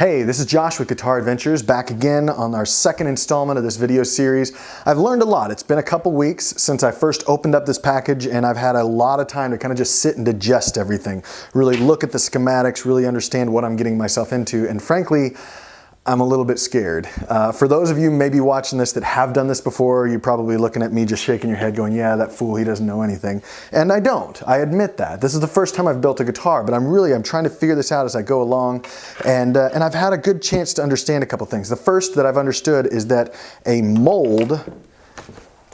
Hey, this is Josh with Guitar Adventures, back again on our second installment of this video series. I've learned a lot. It's been a couple weeks since I first opened up this package, and I've had a lot of time to kind of just sit and digest everything, really look at the schematics, really understand what I'm getting myself into, and frankly, I'm a little bit scared. For those of you maybe watching this that have done this before, you're probably looking at me just shaking your head going, yeah, that fool, he doesn't know anything. And I don't. I admit that. This is the first time I've built a guitar, but I'm trying to figure this out as I go along. And I've had a good chance to understand a couple things. The first that I've understood is that a mold,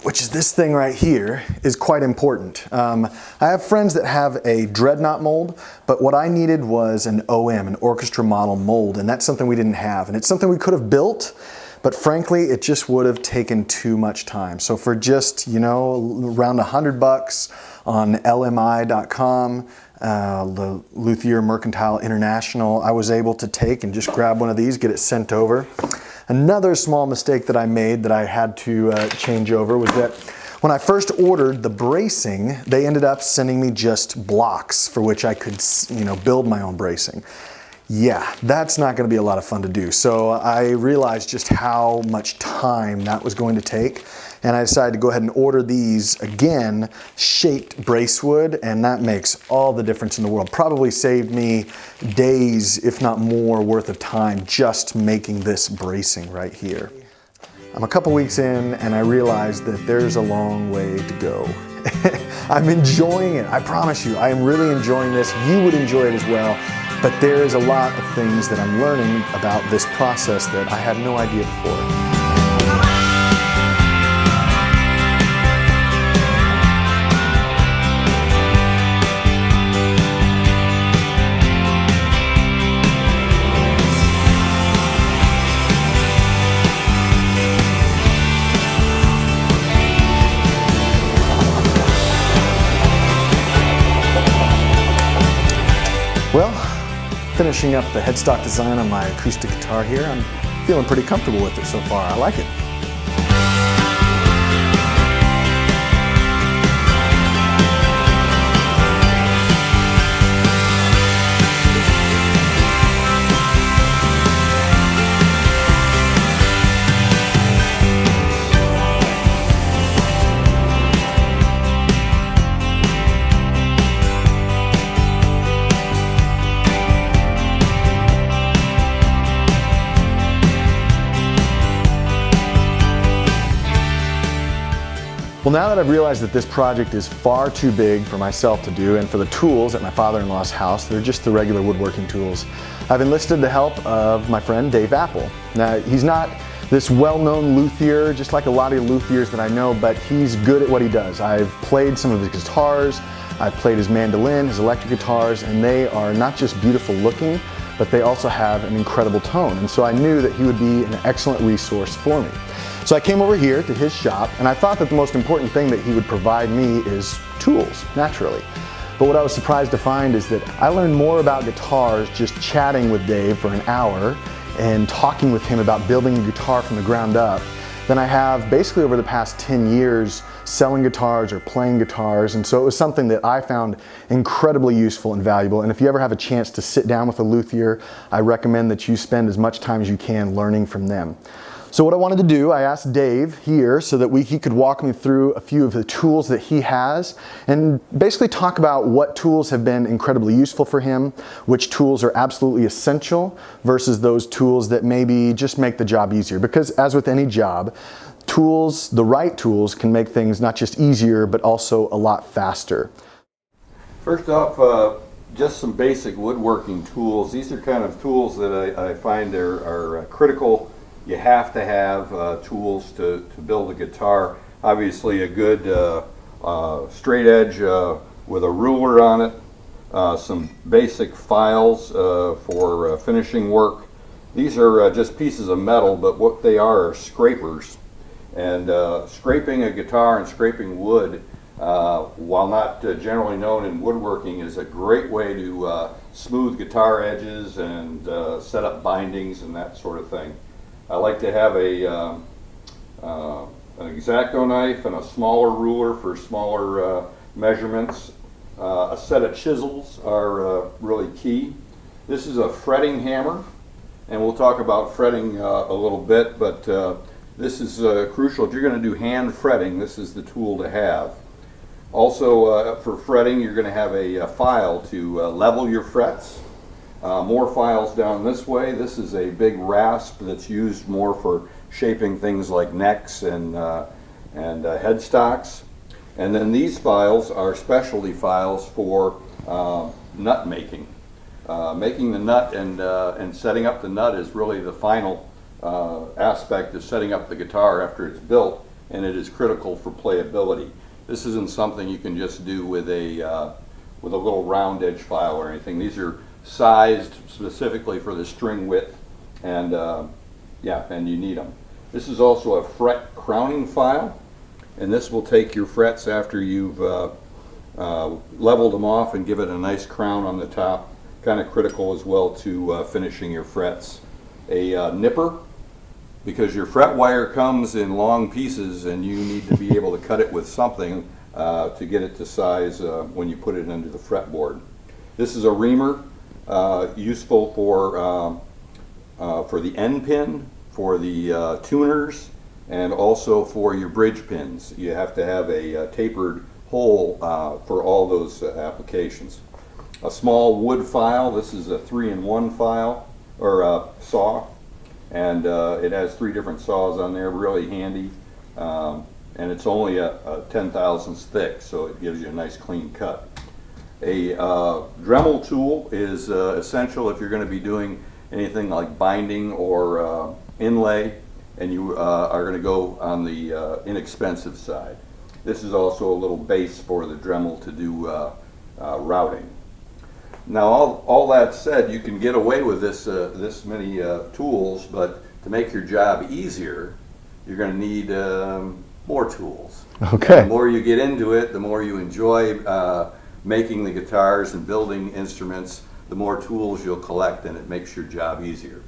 which is this thing right here, is quite important. I have friends that have a dreadnought mold, but what I needed was an OM, an orchestra model mold, and that's something we didn't have. And it's something we could have built, but frankly, it just would have taken too much time. So for just, around $100 on LMI.com, the Luthier Mercantile International, I was able to take and just grab one of these, get it sent over. Another small mistake that I made that I had to change over was that when I first ordered the bracing, they ended up sending me just blocks for which I could, build my own bracing. Yeah, that's not going to be a lot of fun to do. So I realized just how much time that was going to take. And I decided to go ahead and order these, again, shaped bracewood, and that makes all the difference in the world. Probably saved me days, if not more, worth of time just making this bracing right here. I'm a couple weeks in, and I realized that there's a long way to go. I'm enjoying it, I promise you. I am really enjoying this. You would enjoy it as well. But there is a lot of things that I'm learning about this process that I had no idea before. Well, finishing up the headstock design on my acoustic guitar here, I'm feeling pretty comfortable with it so far. I like it. Well, now that I've realized that this project is far too big for myself to do and for the tools at my father-in-law's house, they're just the regular woodworking tools, I've enlisted the help of my friend Dave Appel. Now, he's not this well-known luthier, just like a lot of luthiers that I know, but he's good at what he does. I've played some of his guitars, I've played his mandolin, his electric guitars, and they are not just beautiful looking, but they also have an incredible tone. And so I knew that he would be an excellent resource for me. So I came over here to his shop, and I thought that the most important thing that he would provide me is tools, naturally. But what I was surprised to find is that I learned more about guitars just chatting with Dave for an hour and talking with him about building a guitar from the ground up than I have basically over the past 10 years selling guitars or playing guitars. And so it was something that I found incredibly useful and valuable. And if you ever have a chance to sit down with a luthier, I recommend that you spend as much time as you can learning from them. So what I wanted to do, I asked Dave here so that he could walk me through a few of the tools that he has and basically talk about what tools have been incredibly useful for him, which tools are absolutely essential versus those tools that maybe just make the job easier. Because as with any job, tools, the right tools, can make things not just easier but also a lot faster. First off, just some basic woodworking tools. These are kind of tools that I find are critical. You have to have tools to build a guitar. Obviously a good straight edge with a ruler on it, some basic files for finishing work. These are just pieces of metal, but what they are scrapers. And scraping a guitar and scraping wood, while not generally known in woodworking, is a great way to smooth guitar edges and set up bindings and that sort of thing. I like to have an X-Acto knife and a smaller ruler for smaller measurements. A set of chisels are really key. This is a fretting hammer. And we'll talk about fretting a little bit, but this is crucial. If you're going to do hand fretting, this is the tool to have. Also, for fretting, you're going to have a file to level your frets. More files down this way. This is a big rasp that's used more for shaping things like necks and headstocks. And then these files are specialty files for nut making. Making the nut and setting up the nut is really the final aspect of setting up the guitar after it's built, and it is critical for playability. This isn't something you can just do with a little round edge file or anything. These are sized specifically for the string width, and and you need them. This is also a fret crowning file, and this will take your frets after you've leveled them off and give it a nice crown on the top. Kind of critical as well to finishing your frets. A nipper, because your fret wire comes in long pieces and you need to be able to cut it with something to get it to size when you put it into the fretboard. This is a reamer, useful for the end pin, for the tuners, and also for your bridge pins. You have to have a tapered hole for all those applications. A small wood file. This is a 3-in-1 file, or saw, and it has 3 different saws on there, really handy, and it's only a 10/1000 thick, so it gives you a nice clean cut. A Dremel tool is essential if you're going to be doing anything like binding or inlay, and you are going to go on the inexpensive side. This is also a little base for the Dremel to do routing. Now, all that said, you can get away with this many tools, but to make your job easier, you're going to need more tools. Okay. And the more you get into it, the more you enjoy making the guitars and building instruments, the more tools you'll collect, and it makes your job easier.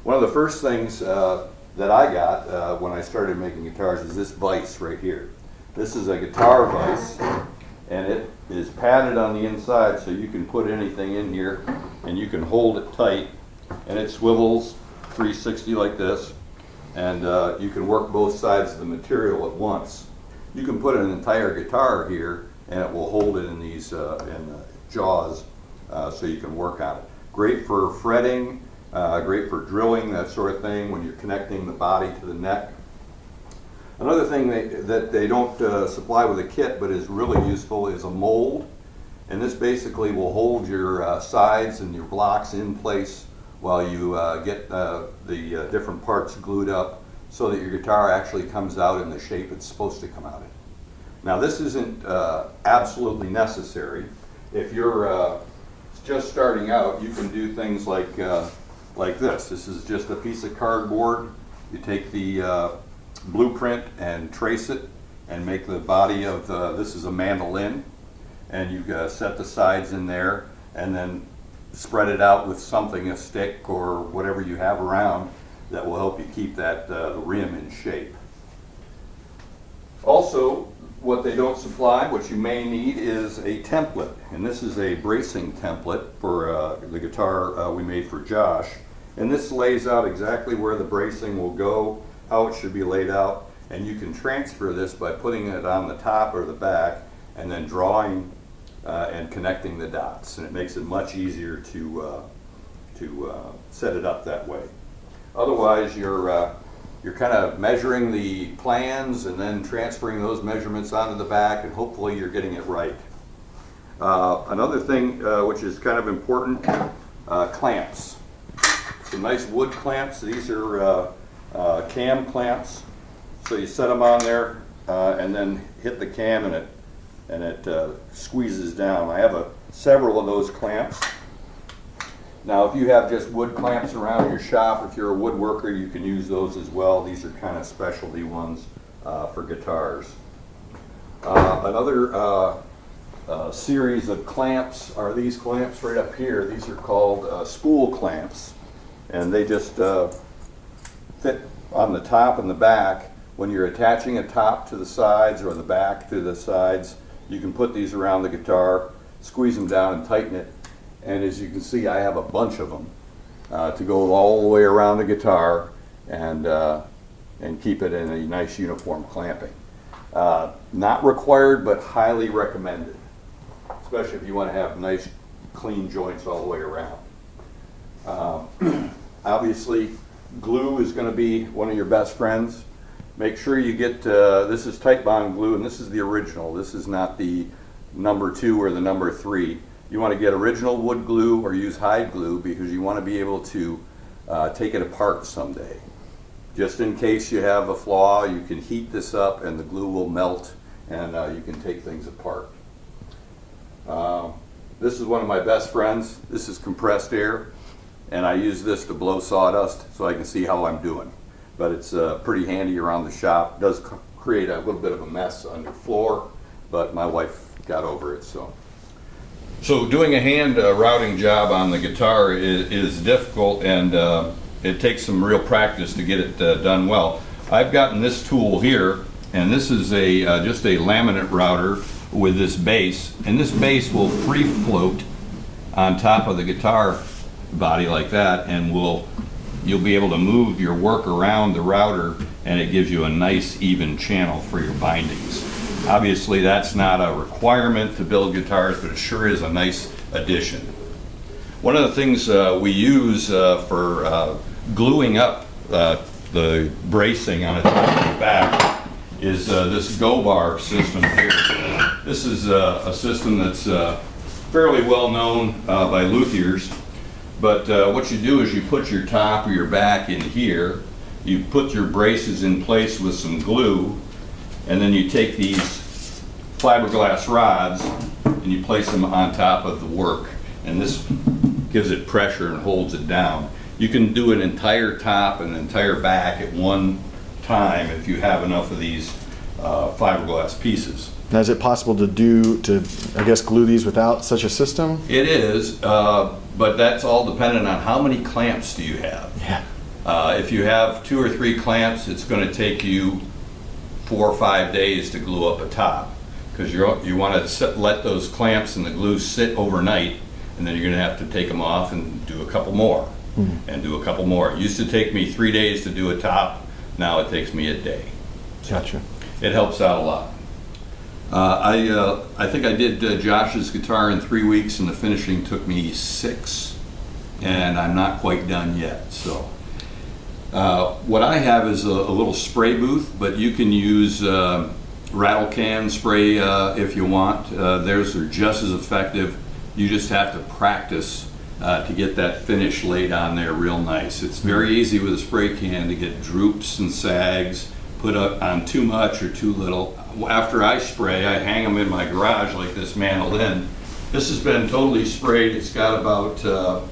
One of the first things that I got when I started making guitars is this vise right here. This is a guitar vise, and it is padded on the inside so you can put anything in here and you can hold it tight, and it swivels 360 like this, and you can work both sides of the material at once. You can put an entire guitar here and it will hold it in these jaws so you can work on it. Great for fretting, great for drilling, that sort of thing, when you're connecting the body to the neck. Another thing that they don't supply with a kit but is really useful is a mold, and this basically will hold your sides and your blocks in place while you get the different parts glued up so that your guitar actually comes out in the shape it's supposed to come out in. Now, this isn't absolutely necessary. If you're just starting out, you can do things like this. This is just a piece of cardboard. You take the blueprint and trace it and make the body of this is a mandolin, and you set the sides in there and then spread it out with something, a stick or whatever you have around, that will help you keep that the rim in shape. Also, what they don't supply, what you may need, is a template, and this is a bracing template for the guitar we made for Josh, and this lays out exactly where the bracing will go, how it should be laid out, and you can transfer this by putting it on the top or the back and then drawing and connecting the dots, and it makes it much easier to set it up that way. Otherwise, you're kind of measuring the plans and then transferring those measurements onto the back, and hopefully you're getting it right. Another thing which is kind of important, clamps. Some nice wood clamps. These are cam clamps. So you set them on there and then hit the cam, and it squeezes down. I have several of those clamps. Now, if you have just wood clamps around your shop, if you're a woodworker, you can use those as well. These are kind of specialty ones for guitars. Another series of clamps are these clamps right up here. These are called spool clamps, and they just fit on the top and the back. When you're attaching a top to the sides or the back to the sides, you can put these around the guitar, squeeze them down and tighten it. And as you can see, I have a bunch of them. to go all the way around the guitar and keep it in a nice uniform clamping. Not required, but highly recommended, especially if you want to have nice clean joints all the way around. Obviously, glue is going to be one of your best friends. Make sure you get, this is Tight Bond glue, and this is the original. This is not the number 2 or the number 3. You want to get original wood glue or use hide glue because you want to be able to take it apart someday. Just in case you have a flaw, you can heat this up and the glue will melt and you can take things apart. This is one of my best friends. This is compressed air, and I use this to blow sawdust so I can see how I'm doing. But it's pretty handy around the shop. It does create a little bit of a mess on your floor, but my wife got over it. So doing a hand routing job on the guitar is difficult, and it takes some real practice to get it done well. I've gotten this tool here, and this is just a laminate router with this base, and this base will free float on top of the guitar body like that, and you'll be able to move your work around the router, and it gives you a nice even channel for your bindings. Obviously that's not a requirement to build guitars, but it sure is a nice addition. One of the things we use for gluing up the bracing on the top of the back is this go-bar system here. This is a system that's fairly well known by luthiers. But what you do is you put your top or your back in here, you put your braces in place with some glue, and then you take these fiberglass rods and you place them on top of the work, and this gives it pressure and holds it down. You can do an entire top and an entire back at one time if you have enough of these fiberglass pieces. Now, is it possible to I guess, glue these without such a system? It is, but that's all dependent on how many clamps do you have. Yeah. If you have 2 or 3 clamps, it's going to take you 4 or 5 days to glue up a top, because you want to let those clamps and the glue sit overnight, and then you're going to have to take them off and do a couple more, and do a couple more. It used to take me 3 days to do a top. Now it takes me a day. Gotcha. It helps out a lot. I think I did Josh's guitar in 3 weeks, and the finishing took me 6, and I'm not quite done yet. So what I have is a little spray booth, but you can use rattle can spray if you want. Theirs are just as effective. You just have to practice to get that finish laid on there real nice. It's very easy with a spray can to get droops and sags, put on too much or too little. After I spray, I hang them in my garage like this mandolin. This has been totally sprayed. It's got about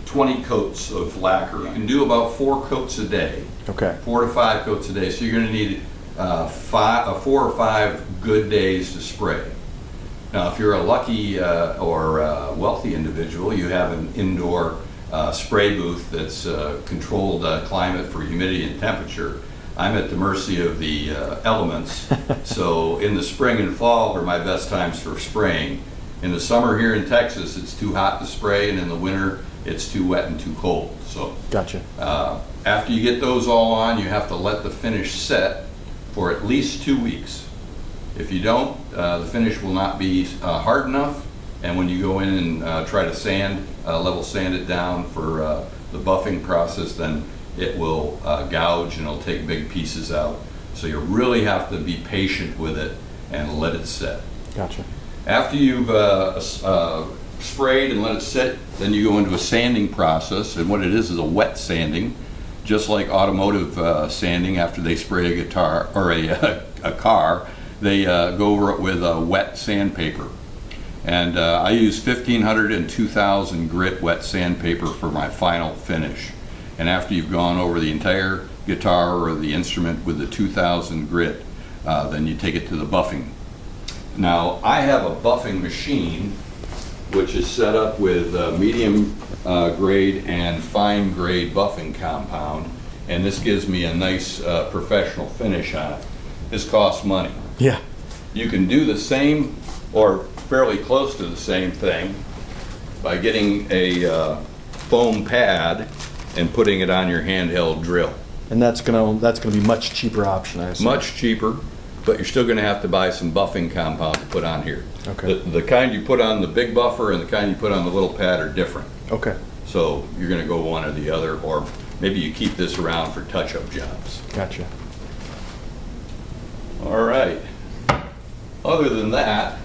20 coats of lacquer. You can do about 4 coats a day. Okay. 4 to 5 coats a day. So you're going to need 4 or 5 good days to spray. Now, if you're a lucky or wealthy individual, you have an indoor spray booth that's controlled climate for humidity and temperature. I'm at the mercy of the elements, so in the spring and fall are my best times for spraying. In the summer here in Texas, it's too hot to spray, and in the winter, it's too wet and too cold. So, gotcha. After you get those all on, you have to let the finish set for at least 2 weeks. If you don't, the finish will not be hard enough, and when you go in and try to level sand it down for the buffing process, then it will gouge and it'll take big pieces out. So you really have to be patient with it and let it set. Gotcha. After you've sprayed and let it sit, then you go into a sanding process, and what it is a wet sanding, just like automotive sanding. After they spray a guitar or a car, they go over it with a wet sandpaper. And I use 1500 and 2000 grit wet sandpaper for my final finish. And after you've gone over the entire guitar or the instrument with the 2000 grit, then you take it to the buffing. Now, I have a buffing machine which is set up with medium grade and fine grade buffing compound, and this gives me a nice professional finish on it. This costs money. Yeah. You can do the same or fairly close to the same thing by getting a foam pad and putting it on your handheld drill. And that's gonna be much cheaper option, I assume. Much cheaper, but you're still gonna have to buy some buffing compound to put on here. Okay. The kind you put on the big buffer and the kind you put on the little pad are different. Okay. So you're gonna go one or the other, or maybe you keep this around for touch-up jobs. Gotcha. All right. Other than that,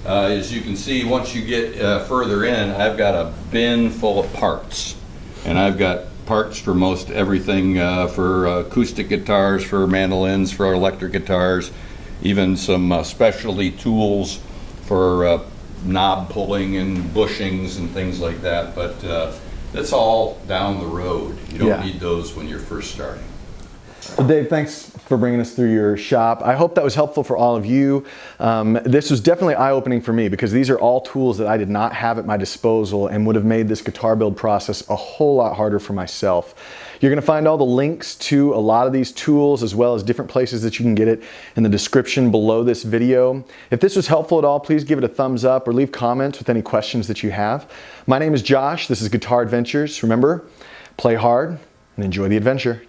as you can see, once you get further in, I've got a bin full of parts. And I've got parts for most everything, for acoustic guitars, for mandolins, for electric guitars, even some specialty tools for knob pulling and bushings and things like that. But that's all down the road. You don't need those when you're first starting. Well, Dave, thanks for bringing us through your shop. I hope that was helpful for all of you. This was definitely eye-opening for me because these are all tools that I did not have at my disposal and would have made this guitar build process a whole lot harder for myself. You're going to find all the links to a lot of these tools as well as different places that you can get it in the description below this video. If this was helpful at all, please give it a thumbs up or leave comments with any questions that you have. My name is Josh. This is Guitar Adventures. Remember, play hard and enjoy the adventure.